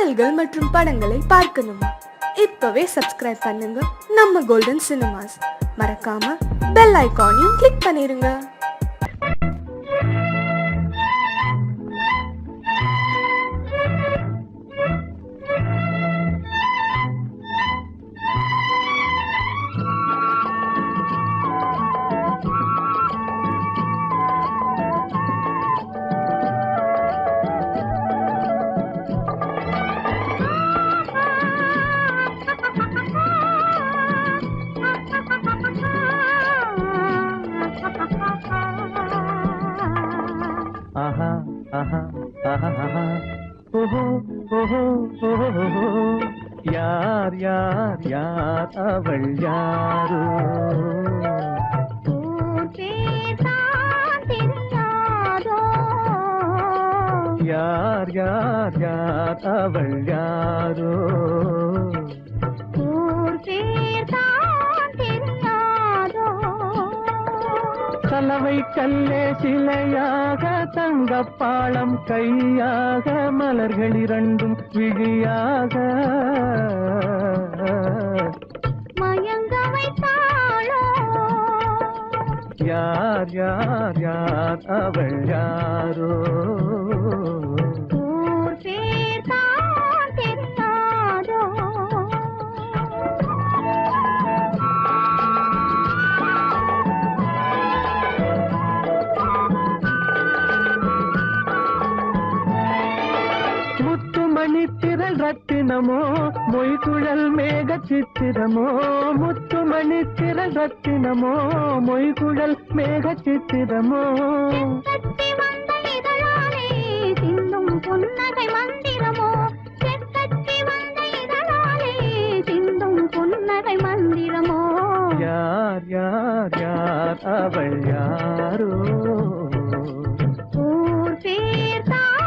பாடல்கள் மற்றும் படங்களை பார்க்கணுமா? இப்பவே சப்ஸ்கிரைப் பண்ணுங்க நம்ம கோல்டன் சினிமாஸ். மறக்காம பெல் ஐகானையும் கிளிக் பண்ணிருங்க. ஆஹா ஆஹா ஆஹா ஆஹா ஓஹோ ஓஹோ ஓஹோ யார் யார் யார் அவள் யாரோ யார் யார் யார் அவள் யாரோ கலவை கல்லே சிலையாக தங்கப்பாளம் கையாக மலர்கள் இரண்டும் விழியாக மயங்க வைத்தாளோ யார் யார் யார் அவள் யாரோ மணித்திரள் ரத்தினமோ மொய்குழல் மேக சித்திரமோ முத்துமணித்திரள் ரத்தினமோ மொய்குழல் மேக சித்திரமோ சிந்தும் புன்னகை மந்திரமோ சிந்தும் புன்னகை மந்திரமோ யார் யார் யார் அவள் யாரோ ஊர் பேர் தான்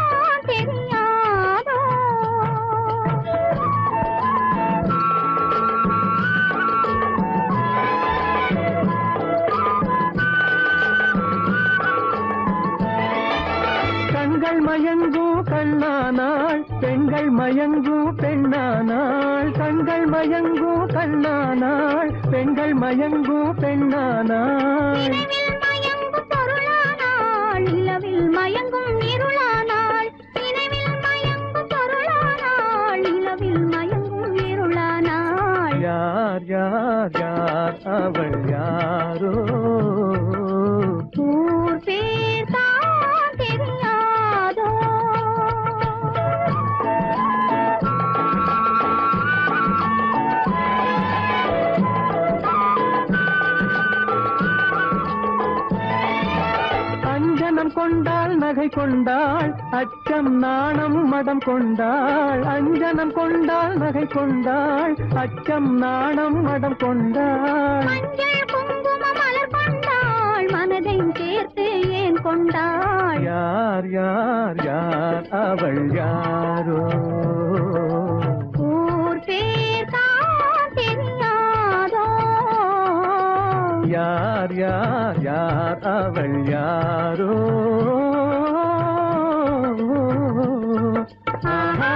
தெரியாதோ கண்கள் மயங்கும் கண்ணானாள் பெண்கள் மயங்கும் பெண்ணானாள் கண்கள் மயங்கும் கண்ணானாள் பெண்கள் மயங்கும் பெண்ணானாள் மயங்கும் பொருளானாள் நிலவில் மயங்கும் இருளானாள் நினைவில் மயங்கும் பொருளானாள் நிலவில் மயங்கும் இருளானாள் யார் யார் யார் அவள் யாரோ ஊர் பேர் தான் தெரியாதோ அஞ்சனம் கொண்டாள் நகை கொண்டாள் அச்சம் நாணம் மடம் கொண்டாள் அஞ்சனம் கொண்டாள் நகை கொண்டாள் அச்சம் நாணம் மடம் கொண்டாள் மஞ்சள் குங்கும மலர் கொண்டாள் மனதை சேர்த்து ஏன் கொண்டாள் யார் யார் யார் அவள் யாரோ ஊர் பேர் தான் தெரியாதோ யார் யார் யார் அவள் யாரோ ஆஹா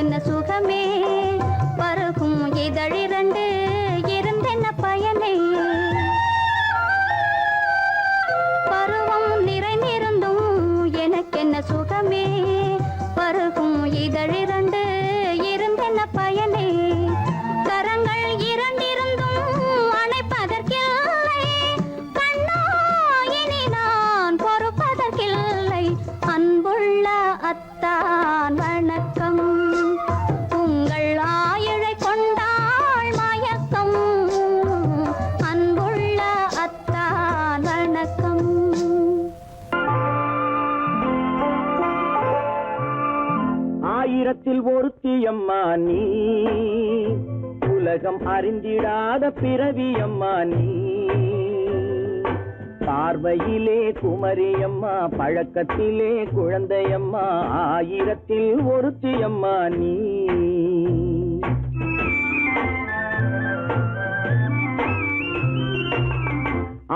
எனக்கென்ன சுகமே பருகும் இதழிரண்டு இருந்தென்ன பயனே பருவம் நிறைந்திருந்தும் எனக்கென்ன சுகமே பருகும் இதழிரண்டு இருந்தென்ன பயனே கரங்கள் இரண்டிருந்தும் அணைப்பதற்கில்லை கண்ணா இனி நான் பொறுப்பதற்கில்லை அன்புள்ள அத்தான் வணக்கம் உங்கள் ஆயுளை கொண்டாள் மயக்கம் அன்புள்ள அத்தான் வணக்கம் ஆயிரத்தில் ஒருத்தியம்மா நீ உலகம் அறிந்திடாத பிறவியம்மா நீ பார்வையிலே குமரியம்மா பழக்கத்திலே குழந்தையம்மா ஆயிரத்தில் ஒருத்தியம்மா நீ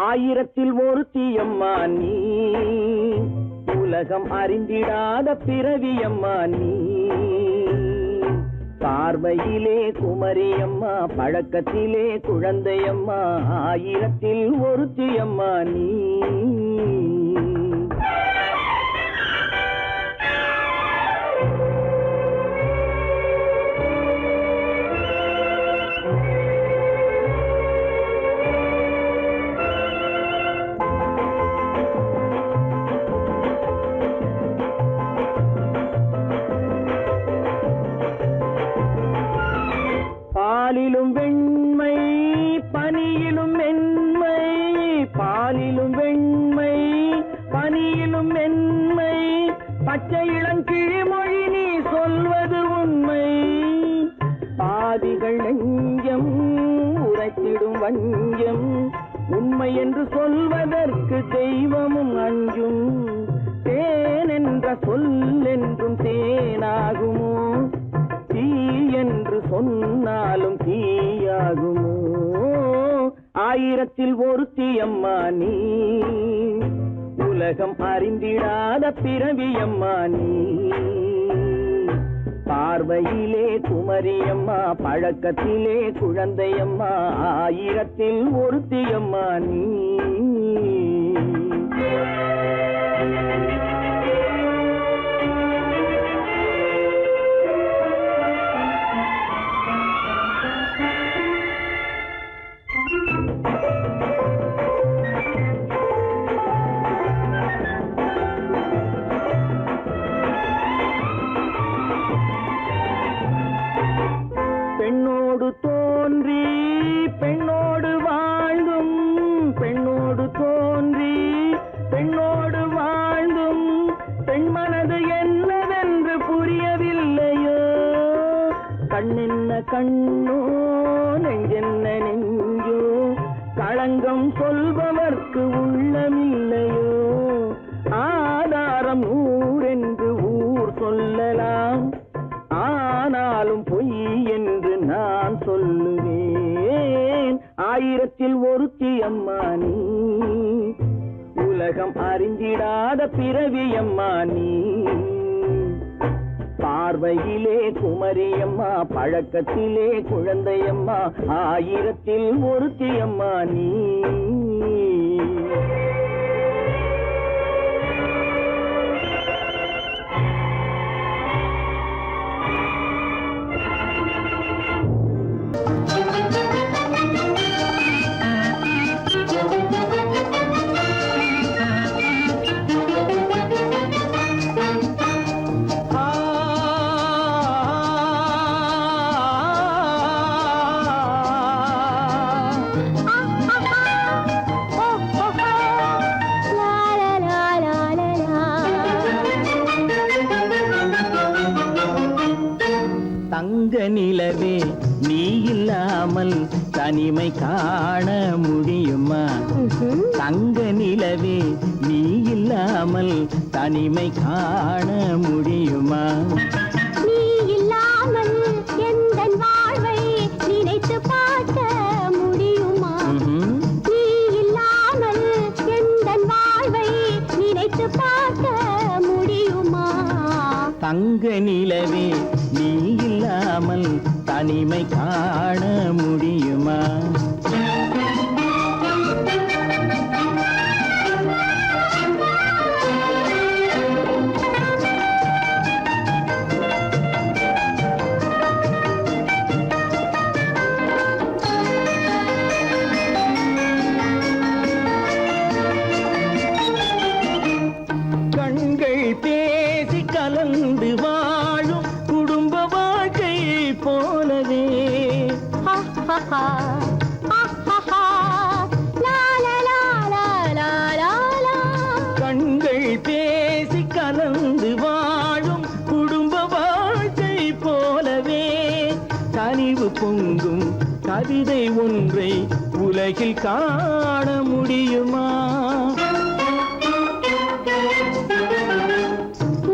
ஆயிரத்தில் ஒருத்தியம்மா நீ உலகம் அறிந்திடாத பிறவியம்மா நீ பார்வையிலே குமரியம்மா பழக்கத்திலே குழந்தையம்மா ஆயிரத்தில் ஒருத்தியம்மா நீ பாலிலும் வெண்மை பனியிலும் மென்மை பாலிலும் வெண்மை பனியிலும் மென்மை பச்சை இளங்கிழிமொழி நீ சொல்வது உண்மை பாதிகள் நெஞ்சம் உரைத்திடும் வஞ்சம் உண்மை என்று சொல்வதற்கு தெய்வமும் அஞ்சும் தேன் என்ற சொல் என்றும் தேனாகுமோ தீ என்று சொன்னாலும் தீயாகுமோ ஆயிரத்தில் ஒருத்தியம்மா நீ உலகம் அறிந்திடாத பிறவியம்மா நீ பார்வையிலே குமரியம்மா பழக்கத்திலே குழந்தையம்மா ஆயிரத்தில் ஒருத்தியம்மா நீ பெண்ணோடு தோன்றி பெண்ணோடு வாழ்ந்தும் பெண்ணோடு தோன்றி பெண்ணோடு வாழ்ந்தும் பெண் மனது என்னவென்று புரியவில்லையோ கண்ணென்ன கண்ணோ நெஞ்சென்ன நெஞ்சோ களங்கம் சொல்பவர்க்கு உள்ளமில்லையோ ஆதாரம் ஊரென்று ஊர் சொல்லலாம் ஆனாலும் பொய் என்று நான் சொல்லுவேன் ஆயிரத்தில் ஒருத்தியம்மா நீ உலகம் அறிந்திடாத பிறவியம்மா நீ பார்வையிலே குமரியம்மா பழக்கத்திலே குழந்தையம்மா ஆயிரத்தில் ஒருத்தியம்மா நீ தங்க நிலவே நீ இல்லாமல் தனிமை காண முடியுமா தங்க நிலவே நீ இல்லாமல் தனிமை காண முடியுமா நீ இல்லாமல் எந்தன் வாழ்வை நினைத்து பார்க்க முடியுமா நீ இல்லாமல் எந்தன் வாழ்வை நினைத்து பார்க்க முடியுமா தங்க நிலவே நீ தனிமை காண முடியுமா? கண்கள் பேசி கலந்து வாழும் குடும்ப வாழ்க்கை போலவே கண்கள் பேசி கலந்து வாழும் குடும்ப வாழ்க்கை போலவே கனிவு பொங்கும் கவிதை ஒன்றை உலகில் காண முடியுமா?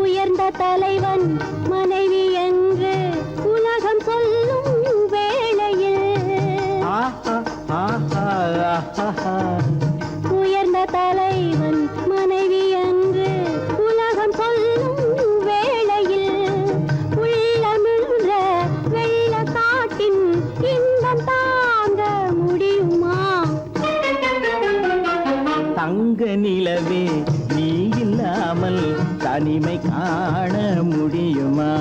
உயர்ந்த தலைவன் மனைவி என்று உலகம் சொல்லும் வேளையில் உயர்ந்த தலைவன் மனைவி என்று உலகம் சொல்லும் வேளையில் உள்ளமிழ்ற வெள்ள காட்டின் இன்பம் தாங்க முடியுமா? தங்க நிலவே நீ இல்லாமல் தனிமை காண முடியுமா?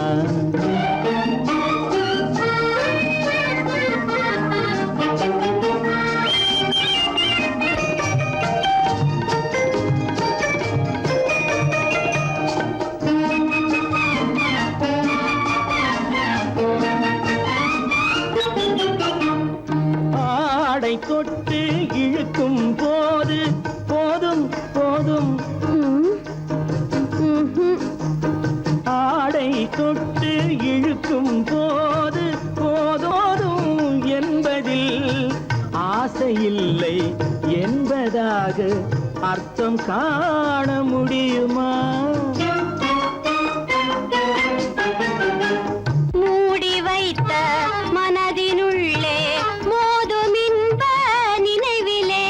ஆடை தொட்டு இழுக்கும் போது போதும் போதும் ஆடை தொட்டு இழுக்கும் போது போதோதும் என்பதில் ஆசையில்லை என்பதாக அர்த்தம் காண முடியுமா? மூடி வைத்த மனதினுள்ளே மோதும் இன்ப நினைவிலே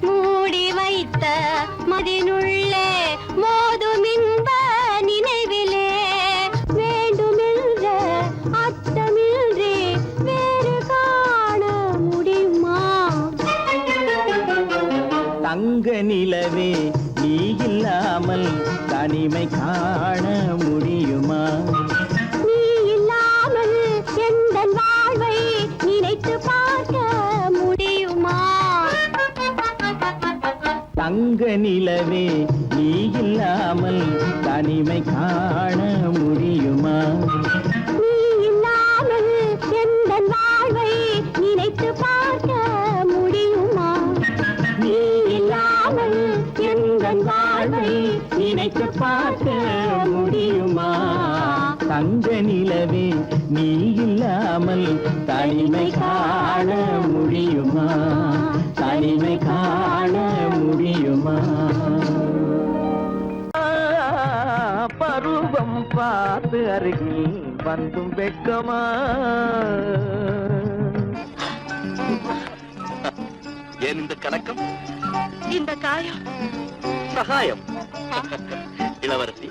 மூடி வைத்த மனதினுள்ளே மோதும் இன்ப நினைவிலே வேண்டுமென்ற அர்த்தமின்றி வேறு காண முடியுமா? தங்க நிலவே நீ இல்லாமல் தனிமை காண முடியுமா? நீ இல்லாமல் எந்தன் வாழ்வை நினைத்து பார்க்க முடியுமா? தங்க நிலவே நீ இல்லாமல் தனிமை காண முடியுமா? நீ இல்லாமல் எந்தன் வாழ்வை நினைத்து பார்க்க முடியுமா? நீ இல்லாமல் எந்தன் வாழ்வை நினைத்து பார்க்க முடியுமா? தங்க நிலவே நீ இல்லாமல் தனிமை காண முடியுமா? தனிமை காண முடியுமா? பருவம் பார்த்து அருகில் வந்தும் வெட்கமா? ஏன் இந்த கணக்கம், இந்த காயம் சகாயம்? இளவரசி,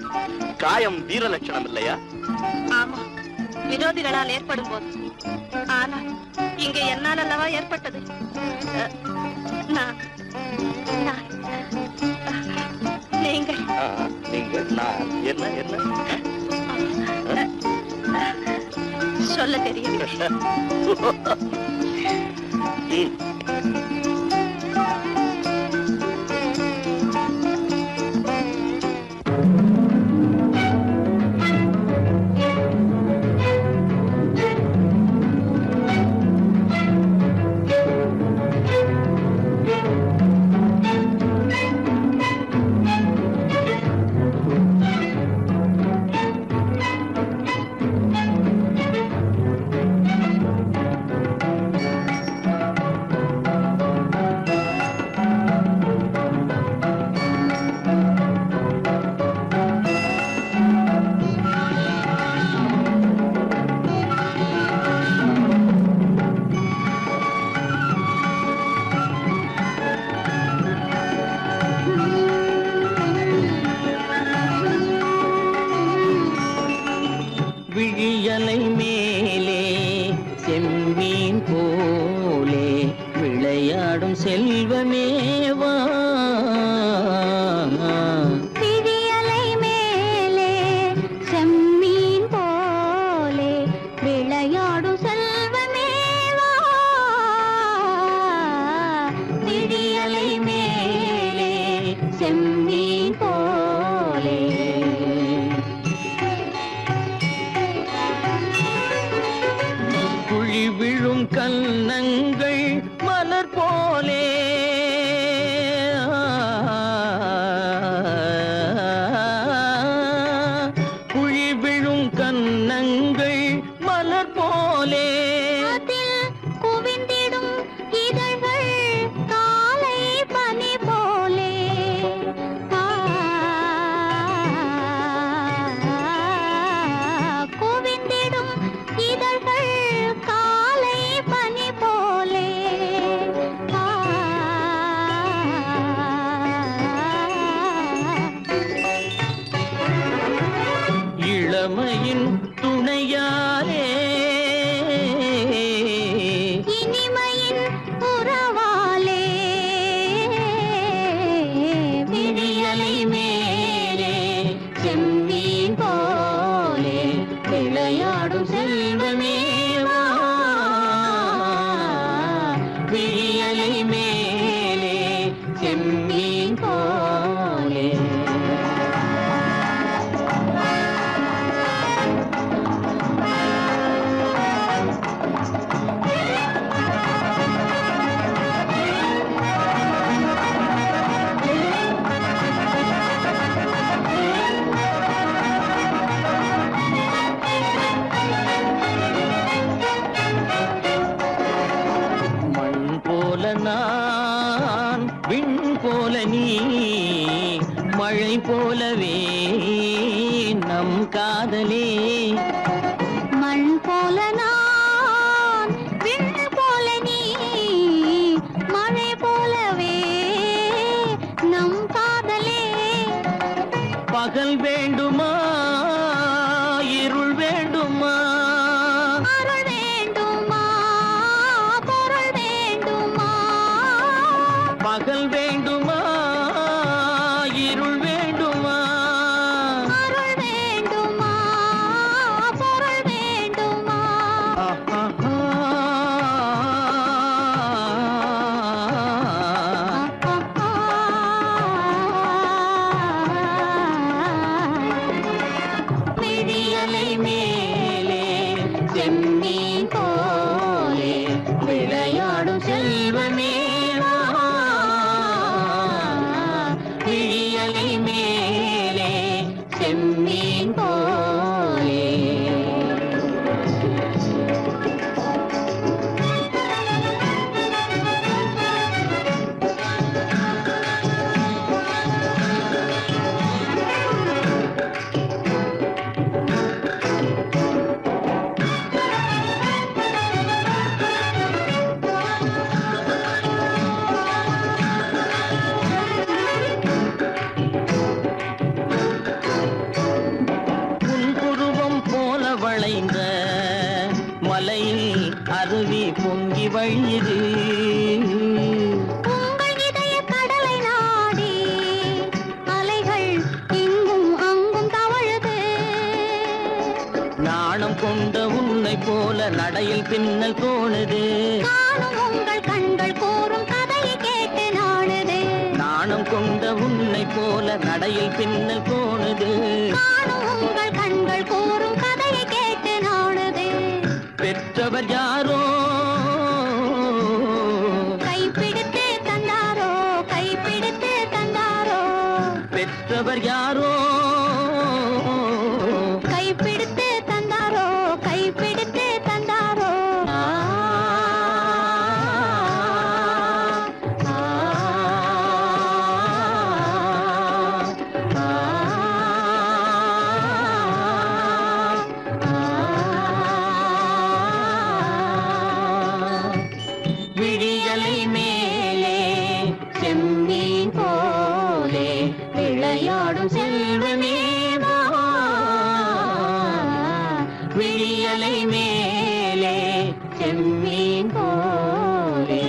காயம் வீர லட்சணம் இல்லையா? ஆமா, விரோதிகளால் ஏற்படும் போது. ஆனால் இங்கே என்னால் அல்லவா ஏற்பட்டது. நான் நான் நீங்கள் நீங்கள் நான் என்ன என்ன சொல்ல தெரியவில்லை. விழியலை மேலே செம்மீன் போலே விளையாடும் செல்வமேவா விழியலை மேலே செம்மீன் போலே விளையாடும் செல்வமேவா விழியலை மேலே செம்மீன் போலே குழி விழும் கன்னங்கள் மலர் போலே குழி விழும் கன்னங்கள் மலர் போலே அதில் குவிந்திடும் இதழ்கள் காலை பனி போலே குவிந்திடும் இதழ்கள் காலை பனி போலே இளமையின் துணையாலே இனிமையின் உறவாலே விழியலை மேலே செம்மீன் போலே விளையாடும் செல்வமேவா விழியலை மேலே செம்மீன் போலே மண் போல நான் விண் போல நீ மழை போலவே நம் காதலே மண் போல நான் விண் போல நீ மழை போலவே நம் காதலே பகல் வேண்டுமா இருள் வேண்டுமா அருள் வேண்டுமா பொருள் வேண்டுமா பகல் வேண்டுமா இருள் வேண்டுமா அருள் வேண்டுமா பொருள் வேண்டுமா விழியலை மேலே செம்மீன் போலே விளையாடும் செல்வமேவா விழியலை மேலே செம்மீன் போலே புன்புருவம் போல வளைந்த மலையில் அருவி பொங்கி வழியுது உங்கள் இதய கடலை நாடி அலைகள் இங்கும் அங்கும் தவழுது நாணம் கொண்ட உன்னை போல நடையில் பின்னல் தோணுது காணும் உங்கள் கண்கள் கூறும் கதையை கேட்டு நாடுது நாணம் கொண்ட உன்னை போல நடையில் பின்னல் தோணுது காணும் உங்கள் கண்கள் கூறும் கதையை கேட்டு நாடுது பெற்றவர் யாரோ கைப்பிடித்து தந்தாரோ கைப்பிடித்து தந்தாரோ பெற்றவர் யாரோ கைப்பிடித்து தந்தாரோ கைப்பிடித்து தந்தாரோ ஆ, ஆ, ஆ, ஆ. விழியலை மேலே செம்மீன் போலே.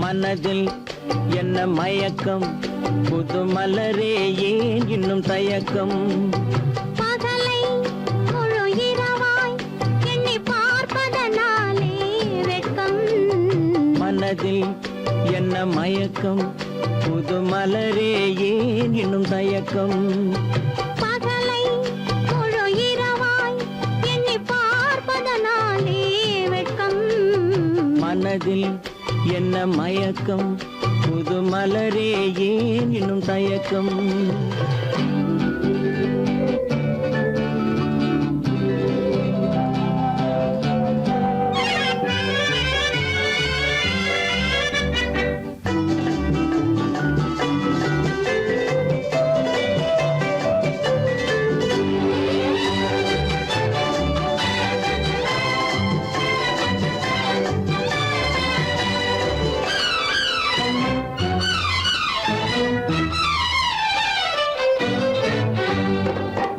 மனதில் என்ன மயக்கம், புது மலரே ஏன் இன்னும் தயக்கம்? பகலை முழு இரவாய் எண்ணி பார்ப்பதனாலே வெட்கம். மனதில் என்ன மயக்கம், புது மலரே ஏன் இன்னும் தயக்கம்? பகலை முழு இரவாய் எண்ணி பார்ப்பதனாலே வெட்கம். மனதில் என்ன மயக்கம், புது மலரே ஏன் இன்னும் தயக்கம்?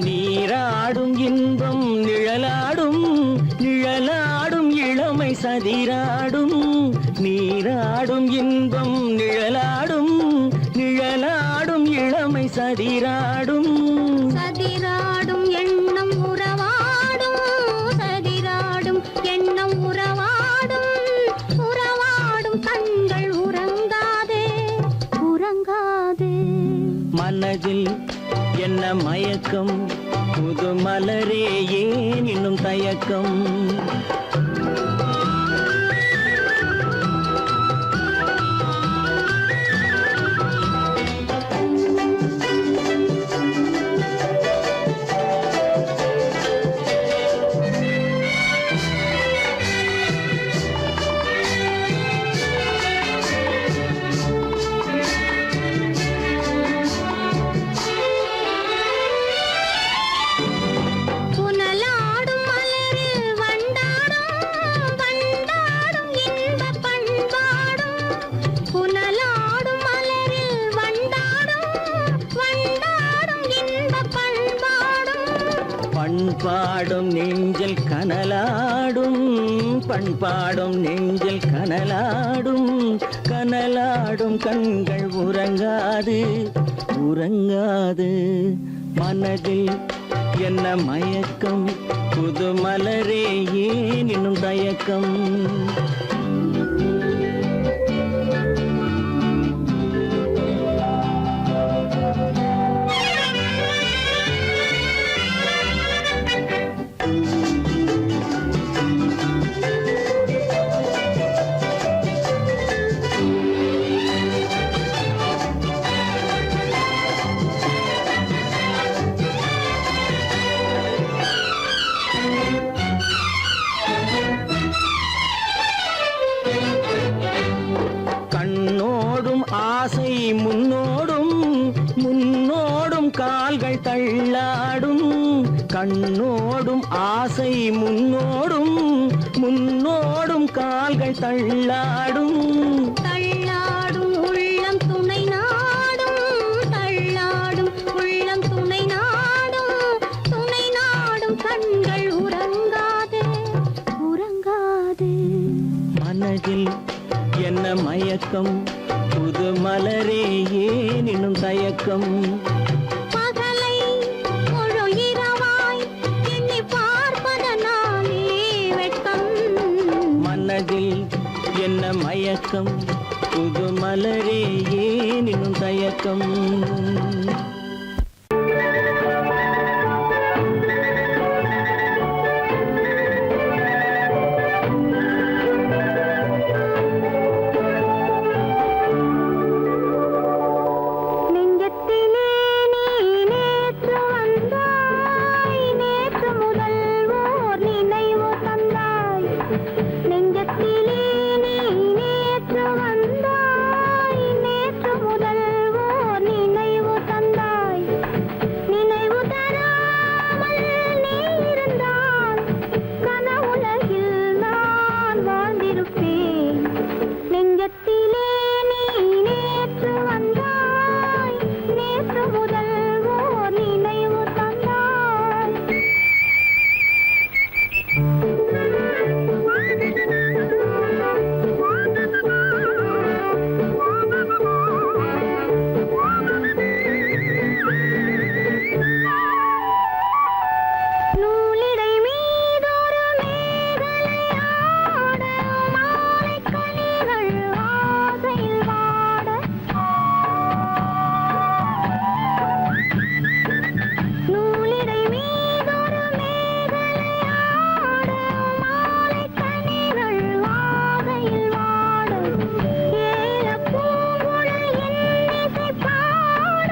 நீராடும் இன்பம் நிழலாடும், நிழலாடும் இளமை சதிராடும். நீராடும் இன்பம் நிழலாடும், நிழலாடும் இளமை சதிராடும். சதிராடும் எண்ணம் உறவாடும், சதிராடும் எண்ணம் உறவாடும். உறவாடும் கண்கள் உறங்காதே, உறங்காதே. மனதில் என்ன மயக்கம், புது மலரே ஏன் இன்னும் தயக்கம்? புனலாடும் மலரில் வண்டாடும், வண்டாடும் இன்பப் பண்பாடும். புனலாடும் மலரில் வண்டாடும், வண்டாடும் இன்பப் பண்பாடும். பண்பாடும் நெஞ்சில் கனலாடும், பண்பாடும் நெஞ்சில் கனலாடும். கனலாடும் கண்கள் உறங்காது, உறங்காது. மனதில் என்ன மயக்கம், புது மலரே ஏன் இன்னும் தயக்கம்? கண்ணோடும் ஆசை முன்னோடும், முன்னோடும் கால்கள் தள்ளாடும். கண்ணோடும் ஆசை முன்னோடும், முன்னோடும் கால்கள் தள்ளாடும். தள்ளாடும் உள்ளம் துணை நாடும், தள்ளாடும் உள்ளம் துணை நாடும். துணை நாடும் கண்கள் உறங்காதே, உறங்காதே. மனதில் என்ன மயக்கம், புது மலரே ஏன் இன்னும் தயக்கம்? பகலை முழு இரவாய் எண்ணி பார்ப்பதனாலே வெட்கம். மயக்கம் புது மலரே ஏன் இன்னும் தயக்கம் நெஞ்சத்திலே நீ நேற்று வந்தாய், நேற்று முதல் ஓர் நினைவு தந்தாய். நெஞ்சத்திலே நீ நேற்று வந்தாய், நேற்று முதல் ஓர் நினைவு தந்தாய். நினைவு தராமல் நீ இருந்தால் கனவுலகில் நான் வாழ்ந்திருப்பேன். நெஞ்சத்திலே நீ நேற்று வந்தாய், நேற்று முதல் ஓர் நினைவு தந்தாய். நூலிடை மீதொரு மேகலையாட, மாலைக் கனிகள் ஆசையில் வாட. நூலிடை மீதொரு மேகலையாட, மாலைக் கனிகள் ஆசையில் வாட. ஏலப் பூங்குழல் இன்னிசை பாட,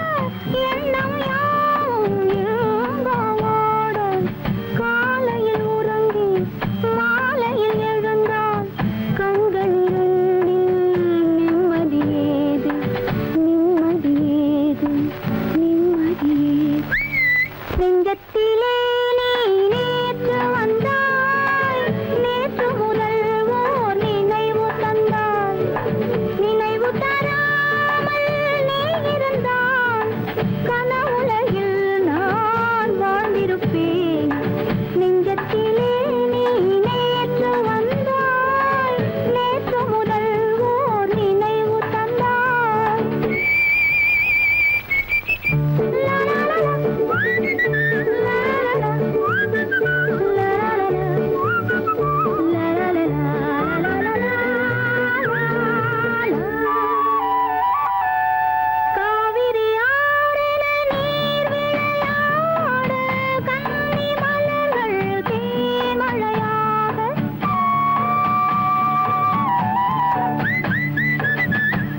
எண்ணம் யாவும் எங்கோ ஓட. காலையில் உறங்கி மாலையில் எழுந்தால் கண்கள் இரண்டில் நிம்மதியேது, நிம்மதியேது, நிம்மதியேது. நெஞ்சத்திலே நீ நேற்று வந்தாய், நேற்று முதல் ஓர் நினைவு தந்தாய். நினைவு தராமல் நீ இருந்தால் கனவுலகில் நான் வாழ்ந்திருப்பேன். நெஞ்சத்திலே நீ நேற்று வந்தாய், நேற்று முதல் ஓர் நினைவு தந்தாய். காவிரி ஆறில நீர் விளையாட, கன்னி மலர்கள் தேன்மழையாக.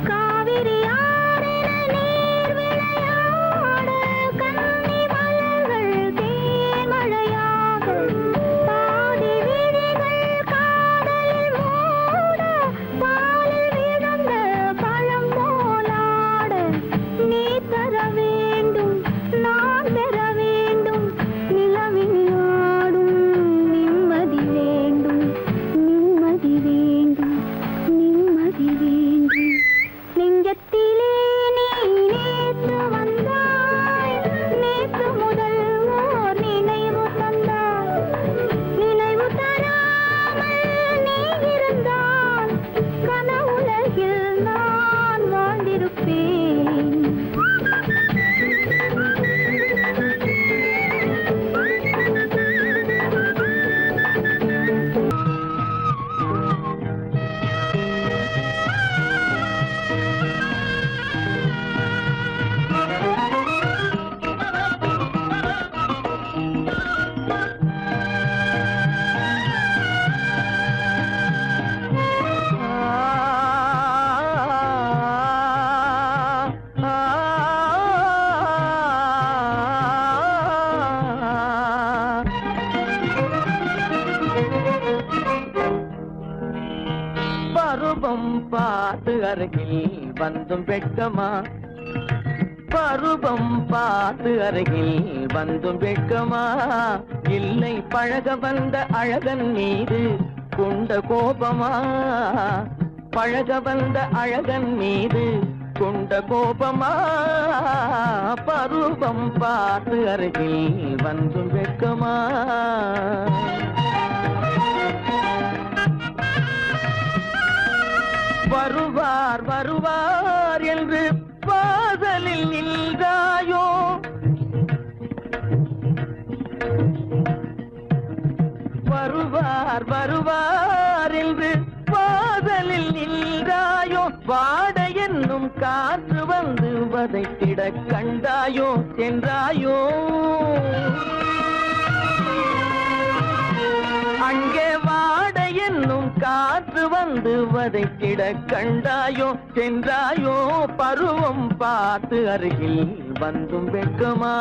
காவிரி ஆறில நீர் விளையாட, கன்னி மலர்கள் தேன்மழையாக. பாதி விழிகள் காதலில் மூட, பாலில் விழுந்த பழம் போலாட. நீ தர வேண்டும், நான் பெற வேண்டும், நிலவில் ஆடும் நிம்மதி வேண்டும், நிம்மதி வேண்டும், நிம்மதி வேண்டும். நெஞ்சத்திலே நீ நேற்று வந்தாய், நேற்று முதல் ஓர் நினைவு தந்தாய். நினைவு தராமல் நீ இருந்தால் கனவுலகில் நான் வாழ்ந்திருப்பேன். பருவம் பார்த்து அருகில் வந்தும் வெட்கமா பருவம் பார்த்து அருகில் வந்தும் வெட்கமா இல்லை பழக வந்த அழகன் மீது கொண்ட கோபமா பழக வந்த அழகன் மீது கொண்ட கோபமா பருவம் பார்த்து அருகில் வந்தும் வெட்கமா வருவார் வருவார் என்று வாசலில் நின்றாயோ வருவார் வருவார் என்று வாசலில் நின்றாயோ வாட என்னும் காற்று வந்து வதைத்திட கண்டாயோ சென்றாயோ அங்கே வாட என்னும் காற்று வந்து வதைத்திட கண்டாயோ சென்றாயோ பருவம் பார்த்து அருகில் வந்தும் வெட்கமா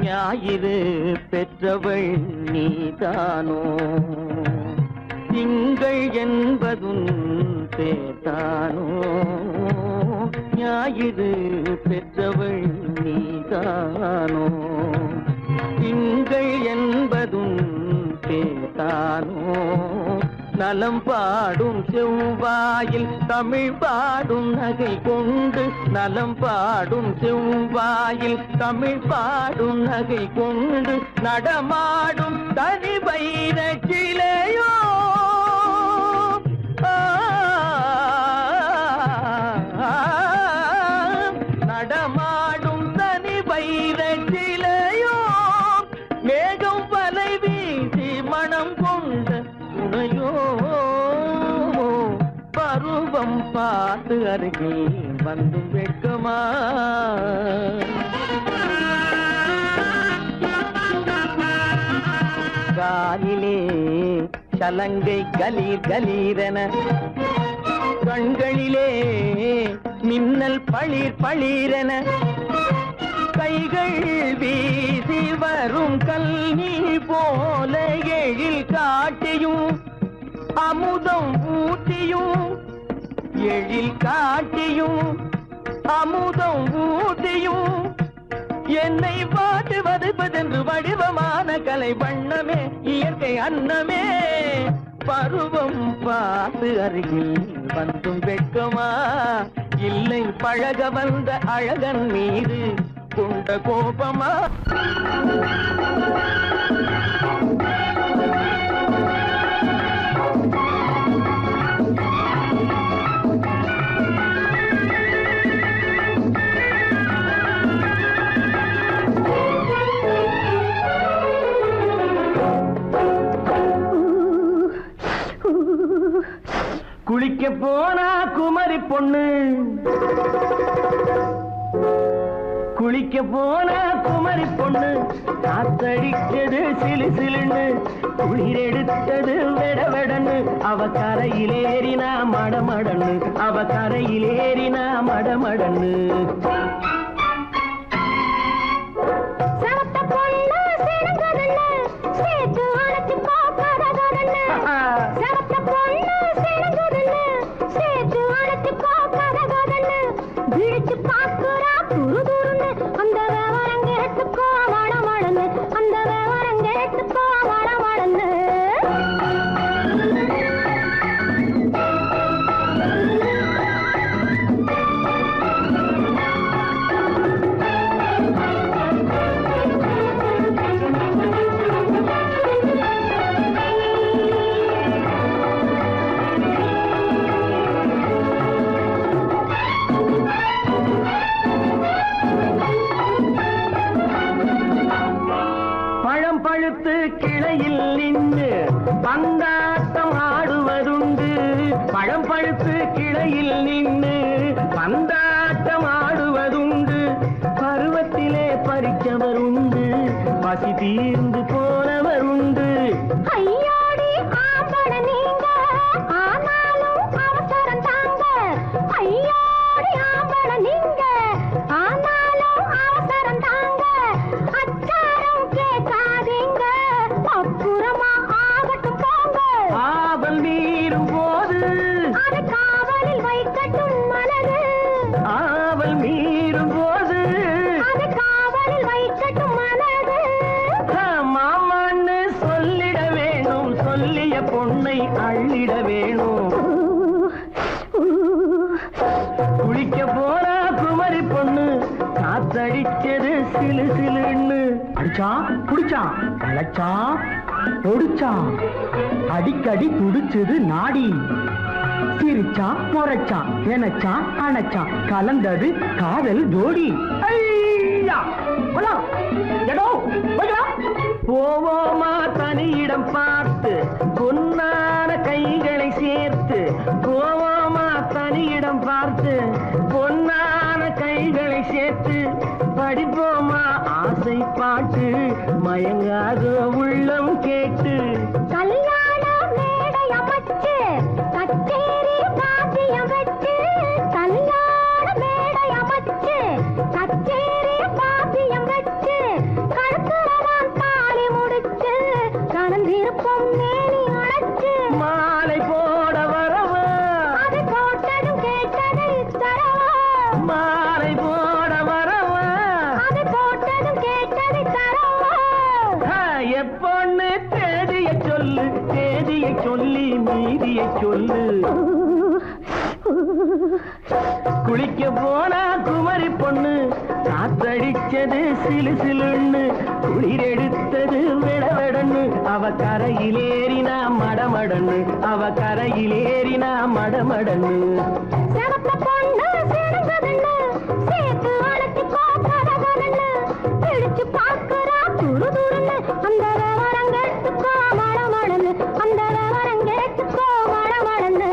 ஞாயிறு பெற்றவள் நீதானோ திங்கள் என்பதும் பேதானோ ஞாயிறு பெற்றவள் நீதானோ திங்கள் என்பதும் பேதானோ நலம் பாடும் செவ்வாயில் தமிழ் பாடும் நகை கொண்டு நலம் பாடும் செவ்வாயில் தமிழ் பாடும் நகை கொண்டு நடமாடும் தனி வைர சிலையோ நடமாடும் தனி வைர சிலையோ மேகம் வலை வீசி மனம் கொண்ட துணையோ பருவம் பார்த்து அருகில் வந்து வெட்கமா காலிலே சலங்கை கலீர் கலீரென கண்களிலே மின்னல் பளிர் பளிரென கைகள் வீசி வரும் கல்வி போல எழில் காட்டியும் அமுதம் ஊட்டியும் எழில் காட்டியும் அமுதம் ஊட்டியும் என்னை பாட்டு வதைப்பதென்று வடிவமான கலை வண்ணமே இயற்கை அன்னமே பருவம் பார்த்து அருகில் வந்தும் வெட்கமா இல்லை பழக வந்த அழகன் மீது கொண்ட கோபமா குளிக்க போனா குமரி பொண்ணு குளிக்க போனா குமரி பொண்ணு காத்தடிச்சது சிலு சிலுன்னு குளிர் எடுத்தது வெட வெடன்னு அவ கரையிலேறினா மடமடன்னு அவ கரையிலேறினா மடமடன்னு பழுத்து கிளையில் நின்று பந்தாட்டம் ஆடுவதுண்டு பழம் பழுத்து கிளையில் நின்று பந்தாட்டம் ஆடுவதுண்டு பருவத்திலே பறிச்சவர் உண்டு பசி தீர்ந்து போனவர் உண்டு ஐயோடி ஆம்பள நீங்க ஆனாலும் அவசரம் தாங்க ஐயோடி ஆம்பள நீங்க ஆனாலும் அவசரம் தாங்க அச்சாரம் கேட்காதீங்க அப்புறமா ஆகட்டும் போங்க ஆவல் மீறும் போது அது காவலில் வைக்கட்டும் மனது ஆவல் மீறும் போது அது காவலில் வைக்கட்டும் மனது மாமான்னு சொல்லிட வேணும் சொல்லிய பொண்ணை அள்ளிட வேணும் குளிக்க போனா குமரி பொண்ணு காத்தடிச்சது சிலு சிலுன்னு அடிச்சான் குடிச்சான் அழைச்சான் பொடிச்சான் அடிக்கடி துடிச்சது நாடி சிரிச்சான் முறைச்சான் நினைச்சான் அணைச்சான் கலந்தது காதல் ஜோடி ஐயா போவோமா தனி தனியிடம் பார்த்து பொன்னான கைகளை சேர்த்து போவோமா தனியிடம் பார்த்து பொன்னான கைகளை சேர்த்து படிப்போமா ஆசை பாட்டு மயங்காத உள்ளம் கேட்டு கல்யாண மேடை அமைச்சு கச்சேரி வாத்தியம் வச்சு கல்யாண மேடை அமைச்சு கச்சேரி வாத்தியம் வச்சு கழுத்துறவான் தாலி முடிச்சு கலந்திருப்போம் மேனி அழைச்சு மாலை போட வரவா அது போட்டதும் கேட்டதை தரவா மாலை போட வரவா அது போட்டதும் கேட்டதை தரவா எப்பொண்ணு தேதியை சொல்லு தேதியை சொல்லி மீதியை சொல்லு குளிக்க போனா குமரி பொண்ணு காத்தடிச்சது சிலு சிலுன்னு குளிர் எடுத்தது விடவெடன்னு அவ கரையிலேறினா மடமடன்னு அவ கரையிலேறினா மடமடன்னு சிவப்பு பொண்ணு சிறந்ததுன்னு சேர்த்து அழைச்சிக்கோ கதகன்னு பிடிச்சு பார்க்கறா துரு துருன்னு அந்த விவரம் கேட்டுக்கோ மடமடன்னு அந்த விவரம் கேட்டுக்கோ மடமடன்னு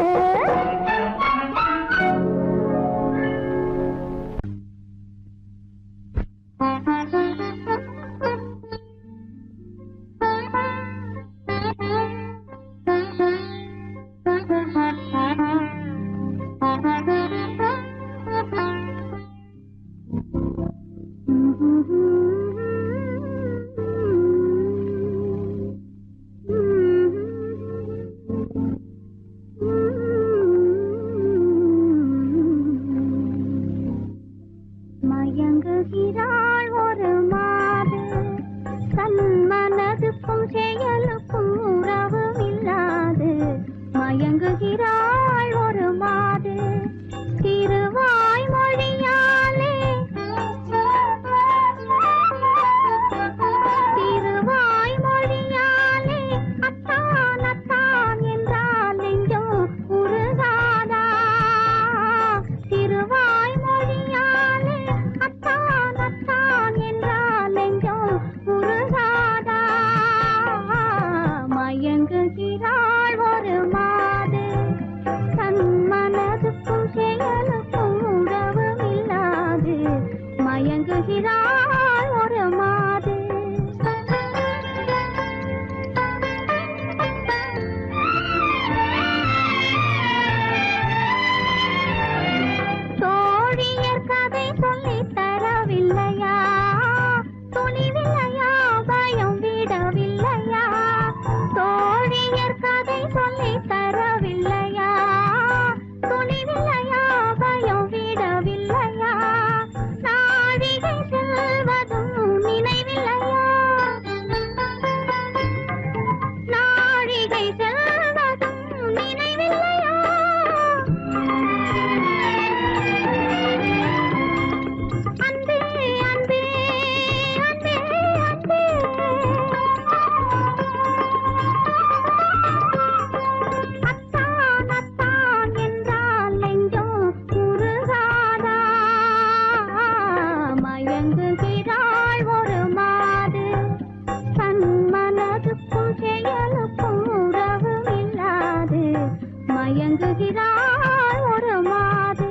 மயங்குகிறாள் ஒரு மாது தன் மனதுக்கும் செயலுக்கும் உறவு இல்லாது மயங்குகிறாள் ஒரு மாது திருவாய் மொழியாலே திருவாய் மொழியாலே அத்தான் அத்தான் என்றால் நெஞ்சம் உருகாதா திருவாய் மொழியாலே அத்தான் அத்தான் என்றால் நெஞ்சம் உருகாதா மயங்குகிறாள் ஒரு மாது தன் மனதுக்கும் செயலுக்கும் உறவு இல்லாது மயங்குகிறாள் ஒரு மாது தோழியர் கதை சொல்லித் தரவில்லையா துணிவில்லையா பயம் விடவில்லையா தோழியர் கதை சொல்லித் தரவில்லையா துணிவில்லையா பயம் விடவில்லையா நாழிகை செல்வதும் நினைவில்லையா நாழிகை செல்வதும் நினைவில்லையா அன்பே அன்பே அன்பே அன்பே அத்தான் அத்தான் என்றால் நெஞ்சம் உருகாதா மயங்குகிறாள் ஒரு மாது தன் மனதுக்கும் செயலுக்கும் உறவு இல்லாது மயங்குகிறாள் ஒரு மாது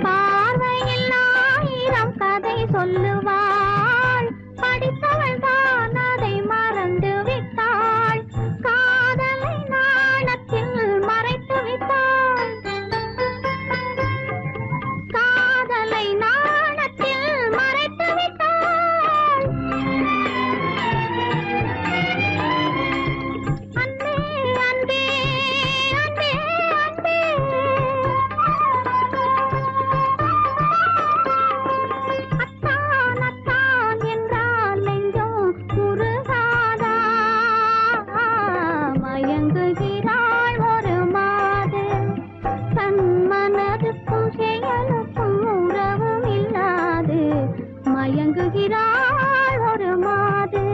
பார்வையில் ஆயிரம் கதை சொல்லுவாள் படித்தவள் தான் அதை மறந்து விட்டாள் காதலை நாணத்தில் மறைத்து விட்டாள் காதலை நாணத்தில் மறைத்து விட்டாள் அன்பே அன்பே அன்பே அன்பே அத்தான் அத்தான் என்றால் நெஞ்சம் உருகாதா மயங்குகிறாள் ஒரு மாது தன் மனதுக்கும் செயலுக்கும் உறவு இல்லாது மயங்குகிறாள் ஒரு மாது